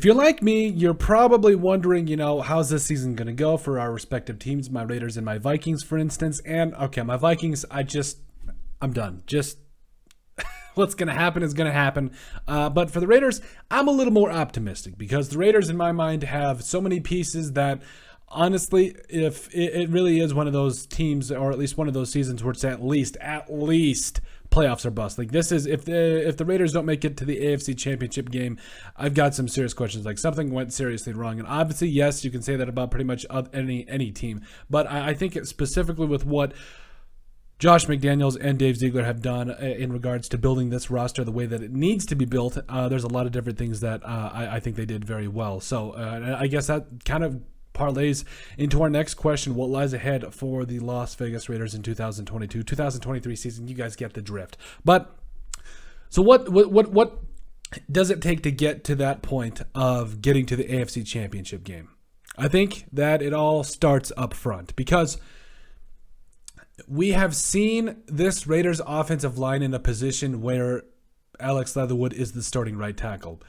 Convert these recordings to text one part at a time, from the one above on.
If you're like me, you're probably wondering, how's this season going to go for our respective teams, my Raiders and my Vikings, for instance. And, okay, my Vikings, I'm done. Just what's going to happen is going to happen. But for the Raiders, I'm a little more optimistic because the Raiders, in my mind, have so many pieces that, honestly, if it really is one of those teams, or at least one of those seasons where it's at least playoffs or bust. Like, this is, if the Raiders don't make it to the AFC Championship game, I've got some serious questions. Like, something went seriously wrong. And obviously, yes, you can say that about pretty much any team. But I think specifically with what Josh McDaniels and Dave Ziegler have done in regards to building this roster the way that it needs to be built, there's a lot of different things that I think they did very well. So I guess that kind of parlays into our next question: what lies ahead for the Las Vegas Raiders in 2022-2023 season? You guys get the drift. But so what does it take to get to that point of getting to the AFC Championship game? I think that it all starts up front, because we have seen this Raiders offensive line in a position where Alex Leatherwood is the starting right tackle.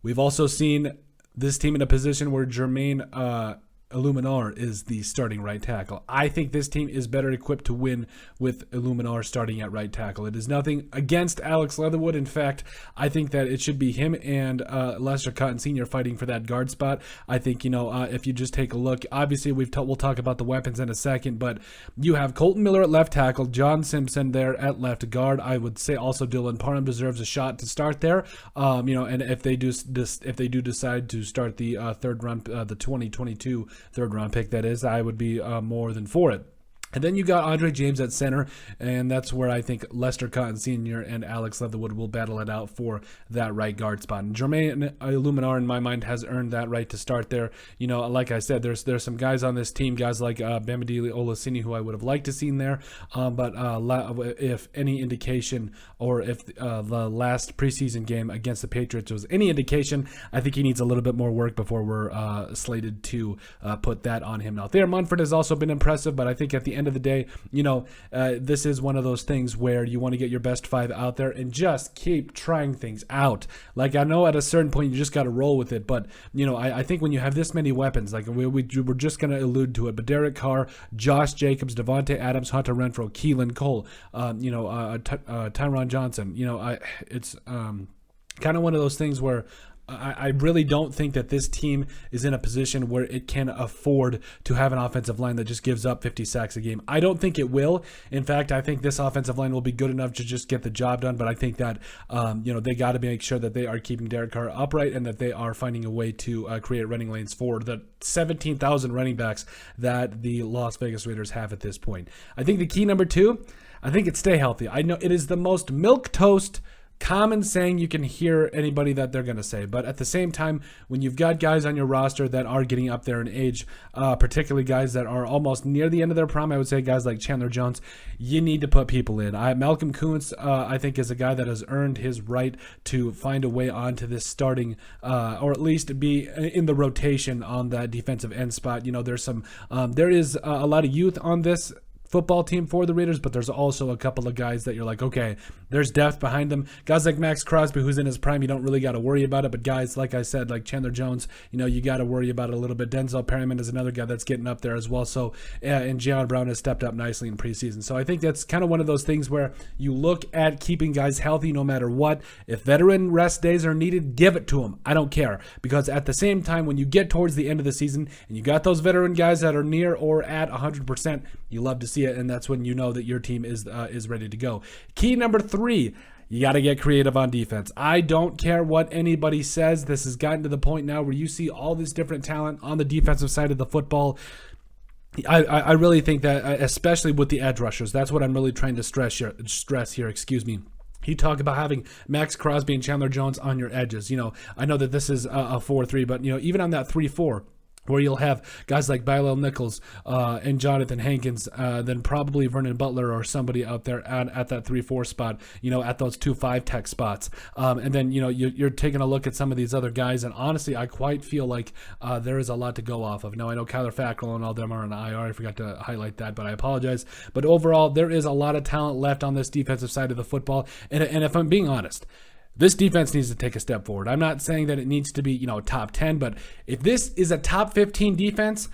We've also seen this team in a position where Jermaine Illuminar is the starting right tackle. I think this team is better equipped to win with Illuminar starting at right tackle. It is nothing against Alex Leatherwood. In fact, I think that it should be him and Lester Cotton Sr. fighting for that guard spot. I think, if you just take a look, obviously we'll talk about the weapons in a second, but you have Colton Miller at left tackle, John Simpson there at left guard. I would say also Dylan Parham deserves a shot to start there. And if they do decide to start the third round, the 2022 third round pick, that is, I would be more than for it. And then you got Andre James at center, and that's where I think Lester Cotton Sr. and Alex Leatherwood will battle it out for that right guard spot. And Jermaine Illuminar, in my mind, has earned that right to start there. Like I said, there's some guys on this team, guys like Bamidele Olaseni, who I would have liked to seen there. But if any indication, or if the last preseason game against the Patriots was any indication, I think he needs a little bit more work before we're slated to put that on him. Now, Thayer Munford has also been impressive, but I think at the end of the day, this is one of those things where you want to get your best five out there and just keep trying things out. Like, I know at a certain point you just got to roll with it, but I think when you have this many weapons, like we're just going to allude to it, but Derek Carr, Josh Jacobs, Devontae Adams, Hunter Renfrow, Keelan Cole, Tyron Johnson, it's kind of one of those things where I really don't think that this team is in a position where it can afford to have an offensive line that just gives up 50 sacks a game. I don't think it will. In fact, I think this offensive line will be good enough to just get the job done, but I think that, they got to make sure that they are keeping Derek Carr upright and that they are finding a way to create running lanes for the 17,000 running backs that the Las Vegas Raiders have at this point. I think the key number two, I think it's stay healthy. I know it is the most milquetoast common saying you can hear anybody that they're going to say, but at the same time, when you've got guys on your roster that are getting up there in age, particularly guys that are almost near the end of their prime, I would say guys like Chandler Jones, you need to put people in. Malcolm Kuntz, I think, is a guy that has earned his right to find a way onto this starting, or at least be in the rotation on that defensive end spot. There is a lot of youth on this football team for the Raiders, but there's also a couple of guys that you're like, okay, there's depth behind them. Guys like Max Crosby, who's in his prime, you don't really got to worry about it, but guys, like I said, like Chandler Jones, you got to worry about it a little bit. Denzel Perryman is another guy that's getting up there as well. So, and Jayon Brown has stepped up nicely in preseason. So I think that's kind of one of those things where you look at keeping guys healthy no matter what. If veteran rest days are needed, give it to them. I don't care, because at the same time, when you get towards the end of the season and you got those veteran guys that are near or at 100%, you love to see it, and that's when you know that your team is ready to go. Key number three, you got to get creative on defense. I don't care what anybody says. This has gotten to the point now where you see all this different talent on the defensive side of the football. I really think that, especially with the edge rushers, that's what I'm really trying to stress here. You talk about having Max Crosby and Chandler Jones on your edges. I know that this is a 4-3, but even on that 3-4, where you'll have guys like Bilal Nichols and Jonathan Hankins, then probably Vernon Butler or somebody out there at that 3-4 spot, at those 2-5 tech spots. And then, you're taking a look at some of these other guys, and honestly, I quite feel like there is a lot to go off of. Now, I know Kyler Fackrell and all them are on IR. I forgot to highlight that, but I apologize. But overall, there is a lot of talent left on this defensive side of the football. And if I'm being honest, This defense needs to take a step forward. I'm not saying that it needs to be, top 10, but if this is a top 15 defense,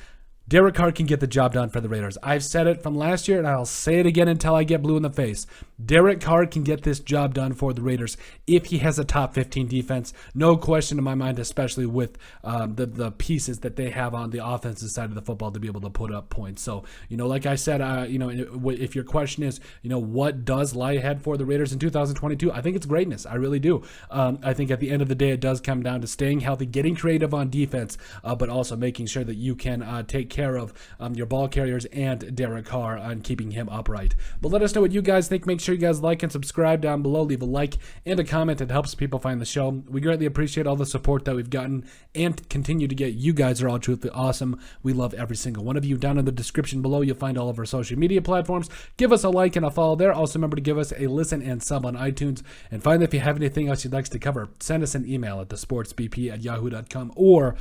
Derek Carr can get the job done for the Raiders. I've said it from last year, and I'll say it again until I get blue in the face. Derek Carr can get this job done for the Raiders if he has a top 15 defense. No question in my mind, especially with the pieces that they have on the offensive side of the football to be able to put up points. So, like I said, if your question is, what does lie ahead for the Raiders in 2022, I think it's greatness. I really do. I think at the end of the day, it does come down to staying healthy, getting creative on defense, but also making sure that you can take care of your ball carriers and Derek Carr on keeping him upright. But let us know what you guys think. Make sure you guys like and subscribe down below. Leave a like and a comment. It helps people find the show. We greatly appreciate all the support that we've gotten and continue to get. You guys are all truthfully awesome. We love every single one of you. Down in the description below, you'll find all of our social media platforms. Give us a like and a follow there. Also remember to give us a listen and sub on iTunes. And finally, if you have anything else you'd like us to cover, send us an email at thesportsbp@yahoo.com or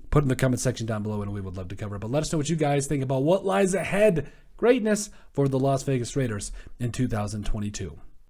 put in the comment section down below and we would love to cover it. But let us know what you guys think about what lies ahead. Greatness for the Las Vegas Raiders in 2022.